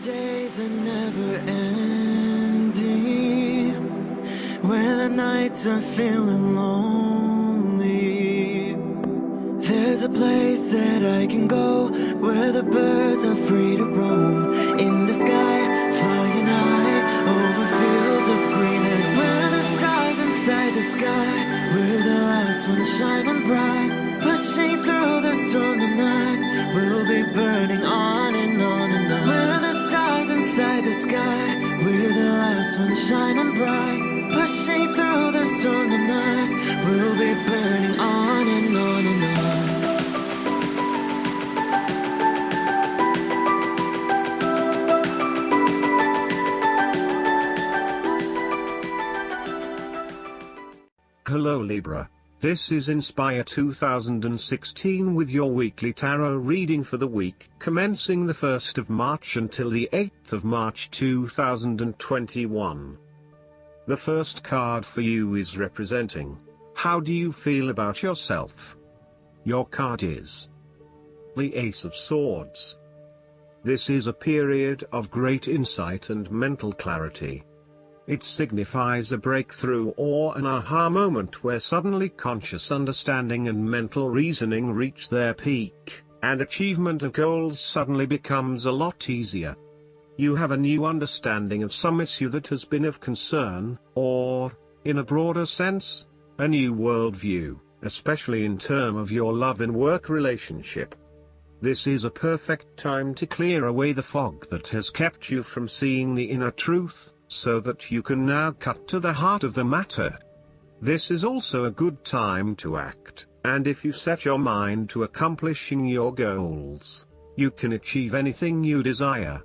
days are never ending, when the nights are feeling lonely. There's a place that I can go, where the birds are free to roam, in the sky, flying high, over fields of green. And where the stars inside the sky, we're the last ones shining bright, pushing through the storm tonight. We'll be burning on and on and on. We're the stars inside the sky, we're the last ones shining bright, pushing through the storm tonight. We'll be burning on and on and on. Hello Libra, this is Inspire 2016 with your weekly tarot reading for the week commencing the 1st of March until the 8th of March 2021. The first card for you is representing, how do you feel about yourself? Your card is the Ace of Swords. This is a period of great insight and mental clarity. It signifies a breakthrough or an aha moment where suddenly conscious understanding and mental reasoning reach their peak, and achievement of goals suddenly becomes a lot easier. You have a new understanding of some issue that has been of concern, or, in a broader sense, a new worldview, especially in terms of your love and work relationship. This is a perfect time to clear away the fog that has kept you from seeing the inner truth, so that you can now cut to the heart of the matter. This is also a good time to act, and if you set your mind to accomplishing your goals, you can achieve anything you desire.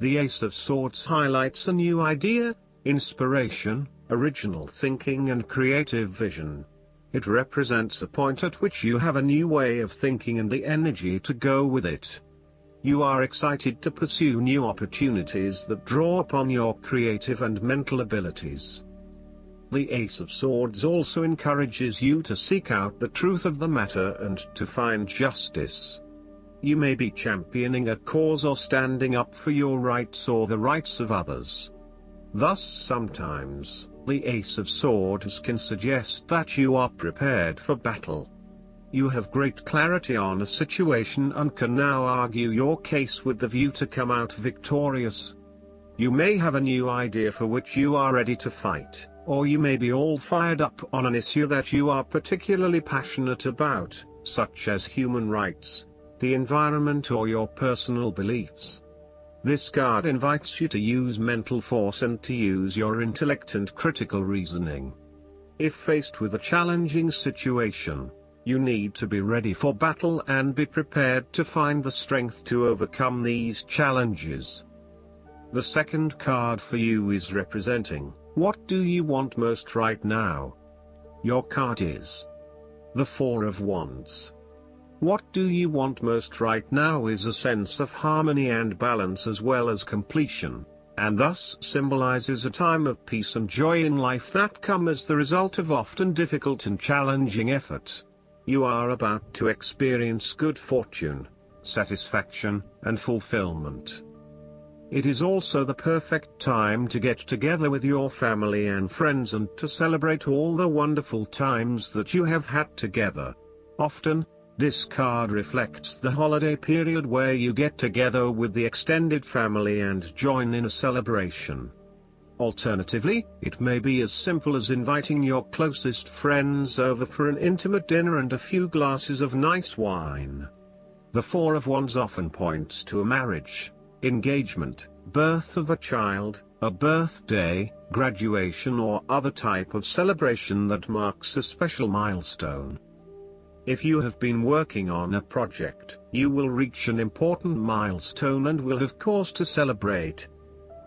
The Ace of Swords highlights a new idea, inspiration, original thinking and creative vision. It represents a point at which you have a new way of thinking and the energy to go with it. You are excited to pursue new opportunities that draw upon your creative and mental abilities. The Ace of Swords also encourages you to seek out the truth of the matter and to find justice. You may be championing a cause or standing up for your rights or the rights of others. Thus sometimes, the Ace of Swords can suggest that you are prepared for battle. You have great clarity on a situation and can now argue your case with the view to come out victorious. You may have a new idea for which you are ready to fight, or you may be all fired up on an issue that you are particularly passionate about, such as human rights, the environment or your personal beliefs. This card invites you to use mental force and to use your intellect and critical reasoning. If faced with a challenging situation, you need to be ready for battle and be prepared to find the strength to overcome these challenges. The second card for you is representing, what do you want most right now? Your card is the Four of Wands. What do you want most right now is a sense of harmony and balance as well as completion, and thus symbolizes a time of peace and joy in life that come as the result of often difficult and challenging effort. You are about to experience good fortune, satisfaction, and fulfillment. It is also the perfect time to get together with your family and friends and to celebrate all the wonderful times that you have had together. Often, this card reflects the holiday period where you get together with the extended family and join in a celebration. Alternatively, it may be as simple as inviting your closest friends over for an intimate dinner and a few glasses of nice wine. The Four of Wands often points to a marriage, engagement, birth of a child, a birthday, graduation or other type of celebration that marks a special milestone. If you have been working on a project, you will reach an important milestone and will have cause to celebrate.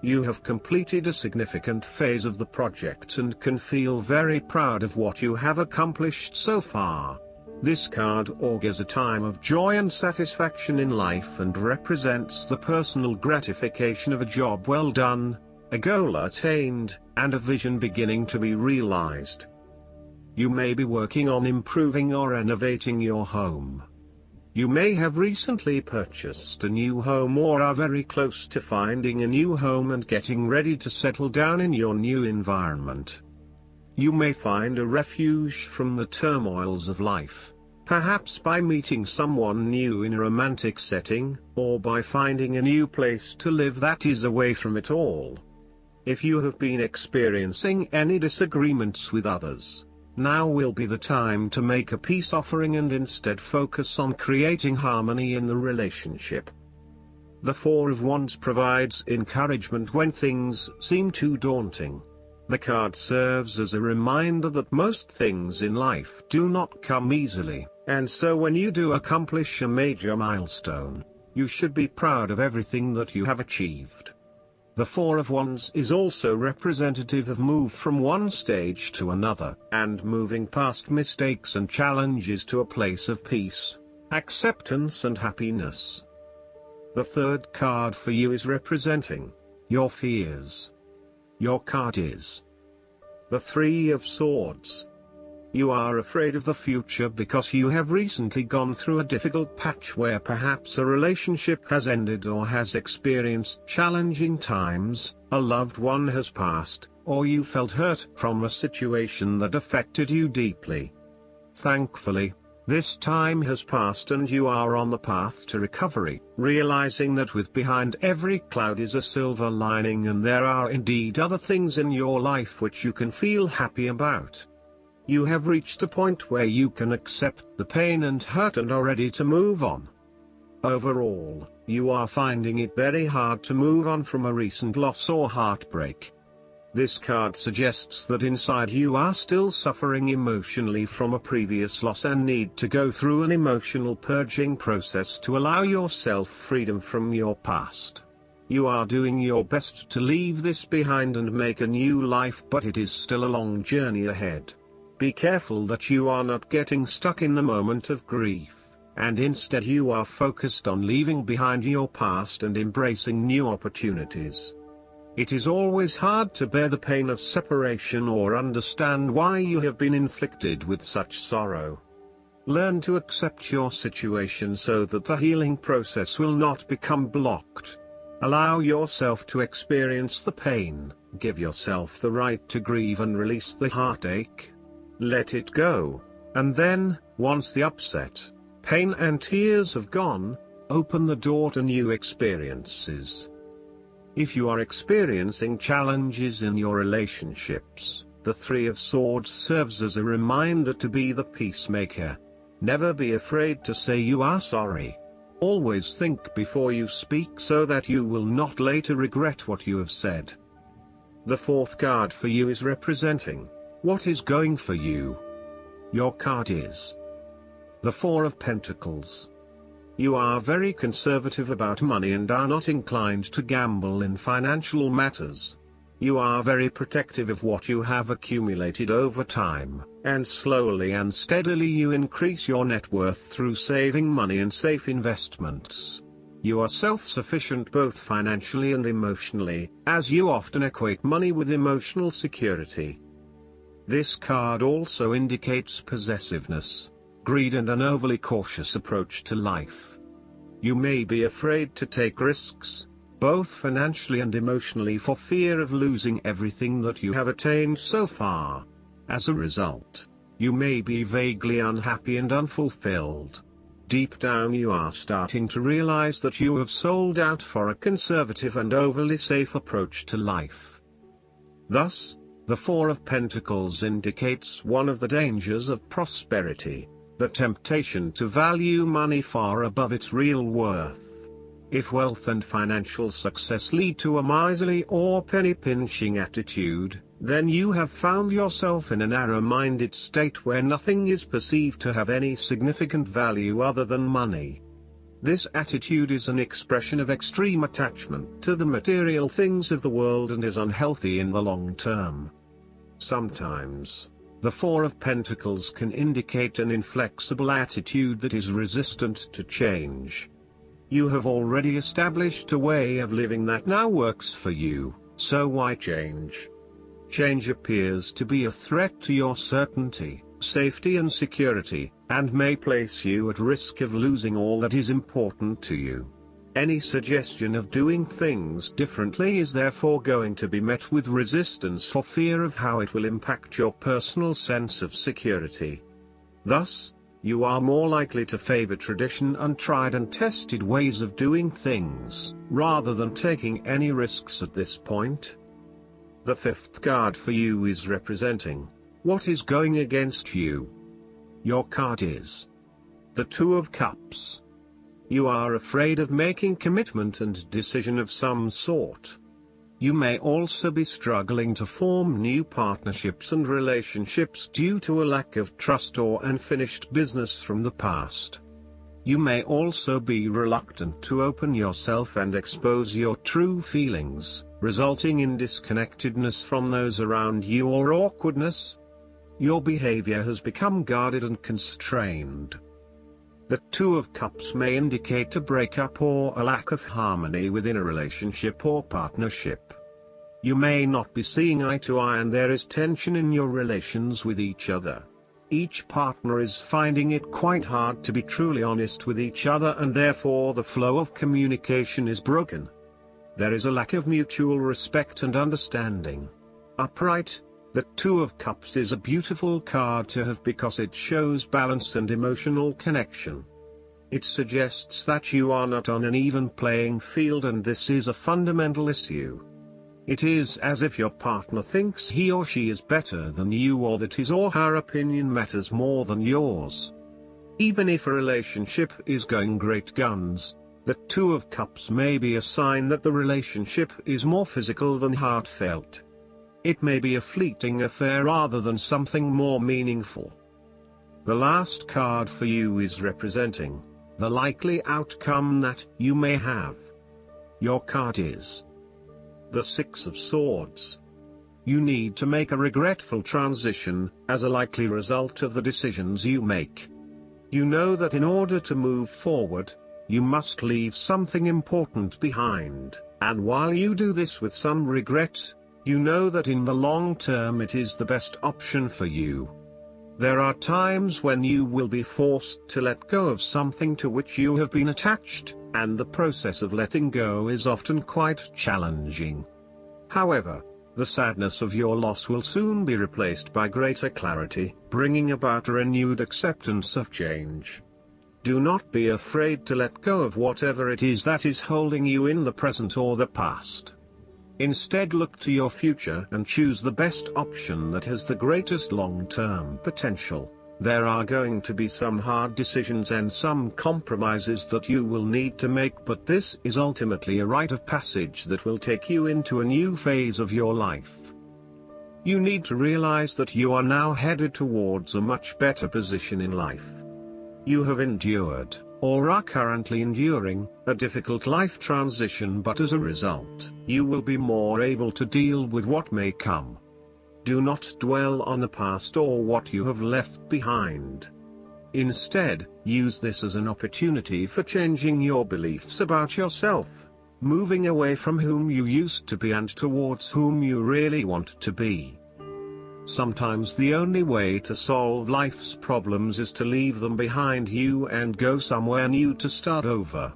You have completed a significant phase of the project and can feel very proud of what you have accomplished so far. This card augurs a time of joy and satisfaction in life and represents the personal gratification of a job well done, a goal attained, and a vision beginning to be realized. You may be working on improving or renovating your home. You may have recently purchased a new home or are very close to finding a new home and getting ready to settle down in your new environment. You may find a refuge from the turmoils of life, perhaps by meeting someone new in a romantic setting, or by finding a new place to live that is away from it all. If you have been experiencing any disagreements with others, now will be the time to make a peace offering and instead focus on creating harmony in the relationship. The Four of Wands provides encouragement when things seem too daunting. The card serves as a reminder that most things in life do not come easily, and so when you do accomplish a major milestone, you should be proud of everything that you have achieved. The Four of Wands is also representative of move from one stage to another, and moving past mistakes and challenges to a place of peace, acceptance and happiness. The third card for you is representing your fears. Your card is the Three of Swords. You are afraid of the future because you have recently gone through a difficult patch where perhaps a relationship has ended or has experienced challenging times, a loved one has passed, or you felt hurt from a situation that affected you deeply. Thankfully, this time has passed and you are on the path to recovery, realizing that with behind every cloud is a silver lining and there are indeed other things in your life which you can feel happy about. You have reached a point where you can accept the pain and hurt and are ready to move on. Overall, you are finding it very hard to move on from a recent loss or heartbreak. This card suggests that inside you are still suffering emotionally from a previous loss and need to go through an emotional purging process to allow yourself freedom from your past. You are doing your best to leave this behind and make a new life, but it is still a long journey ahead. Be careful that you are not getting stuck in the moment of grief, and instead you are focused on leaving behind your past and embracing new opportunities. It is always hard to bear the pain of separation or understand why you have been inflicted with such sorrow. Learn to accept your situation so that the healing process will not become blocked. Allow yourself to experience the pain, give yourself the right to grieve and release the heartache. Let it go, and then, once the upset, pain and tears have gone, open the door to new experiences. If you are experiencing challenges in your relationships, the Three of Swords serves as a reminder to be the peacemaker. Never be afraid to say you are sorry. Always think before you speak so that you will not later regret what you have said. The fourth card for you is representing what is going for you. Your card is the Four of Pentacles. You are very conservative about money and are not inclined to gamble in financial matters. You are very protective of what you have accumulated over time, and slowly and steadily you increase your net worth through saving money and safe investments. You are self-sufficient both financially and emotionally, as you often equate money with emotional security. This card also indicates possessiveness, greed and an overly cautious approach to life. You may be afraid to take risks, both financially and emotionally, for fear of losing everything that you have attained so far. As a result, you may be vaguely unhappy and unfulfilled. Deep down you are starting to realize that you have sold out for a conservative and overly safe approach to life. Thus, the Four of Pentacles indicates one of the dangers of prosperity, the temptation to value money far above its real worth. If wealth and financial success lead to a miserly or penny-pinching attitude, then you have found yourself in a narrow-minded state where nothing is perceived to have any significant value other than money. This attitude is an expression of extreme attachment to the material things of the world and is unhealthy in the long term. Sometimes, the Four of Pentacles can indicate an inflexible attitude that is resistant to change. You have already established a way of living that now works for you, so why change? Change appears to be a threat to your certainty, safety and security, and may place you at risk of losing all that is important to you. Any suggestion of doing things differently is therefore going to be met with resistance for fear of how it will impact your personal sense of security. Thus, you are more likely to favor tradition and tried and tested ways of doing things, rather than taking any risks at this point. The fifth card for you is representing what is going against you. Your card is the Two of Cups. You are afraid of making commitment and decision of some sort. You may also be struggling to form new partnerships and relationships due to a lack of trust or unfinished business from the past. You may also be reluctant to open yourself and expose your true feelings, resulting in disconnectedness from those around you or awkwardness. Your behavior has become guarded and constrained. The Two of Cups may indicate a breakup or a lack of harmony within a relationship or partnership. You may not be seeing eye to eye and there is tension in your relations with each other. Each partner is finding it quite hard to be truly honest with each other and therefore the flow of communication is broken. There is a lack of mutual respect and understanding. Upright, the Two of Cups is a beautiful card to have because it shows balance and emotional connection. It suggests that you are not on an even playing field and this is a fundamental issue. It is as if your partner thinks he or she is better than you or that his or her opinion matters more than yours. Even if a relationship is going great guns, the Two of Cups may be a sign that the relationship is more physical than heartfelt. It may be a fleeting affair rather than something more meaningful. The last card for you is representing the likely outcome that you may have. Your card is the Six of Swords. You need to make a regretful transition, as a likely result of the decisions you make. You know that in order to move forward, you must leave something important behind, and while you do this with some regret, you know that in the long term it is the best option for you. There are times when you will be forced to let go of something to which you have been attached, and the process of letting go is often quite challenging. However, the sadness of your loss will soon be replaced by greater clarity, bringing about a renewed acceptance of change. Do not be afraid to let go of whatever it is that is holding you in the present or the past. Instead, look to your future and choose the best option that has the greatest long-term potential. There are going to be some hard decisions and some compromises that you will need to make, but this is ultimately a rite of passage that will take you into a new phase of your life. You need to realize that you are now headed towards a much better position in life. You have endured, or are currently enduring, a difficult life transition, but as a result, you will be more able to deal with what may come. Do not dwell on the past or what you have left behind. Instead, use this as an opportunity for changing your beliefs about yourself, moving away from whom you used to be and towards whom you really want to be. Sometimes the only way to solve life's problems is to leave them behind you and go somewhere new to start over.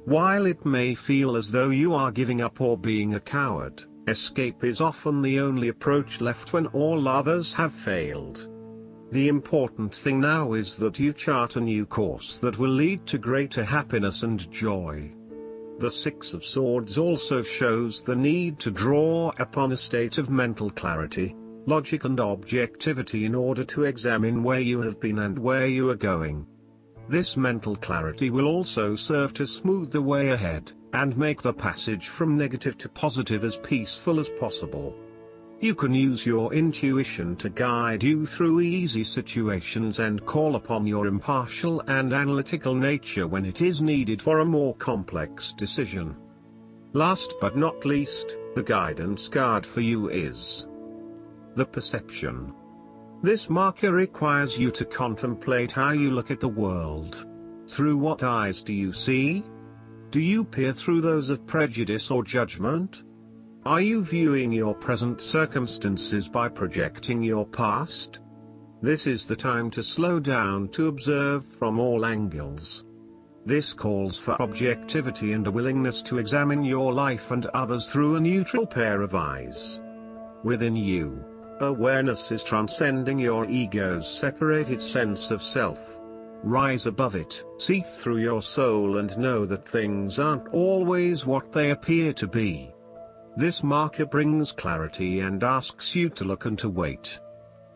While it may feel as though you are giving up or being a coward, escape is often the only approach left when all others have failed. The important thing now is that you chart a new course that will lead to greater happiness and joy. The Six of Swords also shows the need to draw upon a state of mental clarity, logic and objectivity in order to examine where you have been and where you are going. This mental clarity will also serve to smooth the way ahead, and make the passage from negative to positive as peaceful as possible. You can use your intuition to guide you through easy situations and call upon your impartial and analytical nature when it is needed for a more complex decision. Last but not least, the guidance card for you is the Perception. This marker requires you to contemplate how you look at the world. Through what eyes do you see? Do you peer through those of prejudice or judgment? Are you viewing your present circumstances by projecting your past? This is the time to slow down to observe from all angles. This calls for objectivity and a willingness to examine your life and others through a neutral pair of eyes. Within you, awareness is transcending your ego's separated sense of self. Rise above it, see through your soul and know that things aren't always what they appear to be. This marker brings clarity and asks you to look and to wait.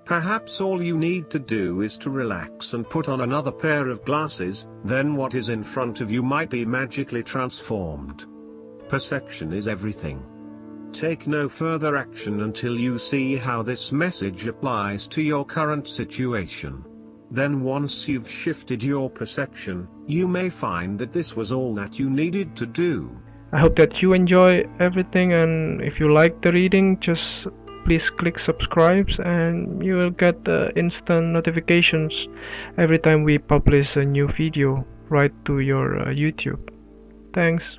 Perhaps all you need to do is to relax and put on another pair of glasses, then what is in front of you might be magically transformed. Perception is everything. Take no further action until you see how this message applies to your current situation. Then once you've shifted your perception, you may find that this was all that you needed to do. I hope that you enjoy everything, and if you like the reading, just please click subscribe and you will get instant notifications every time we publish a new video right to your YouTube. Thanks.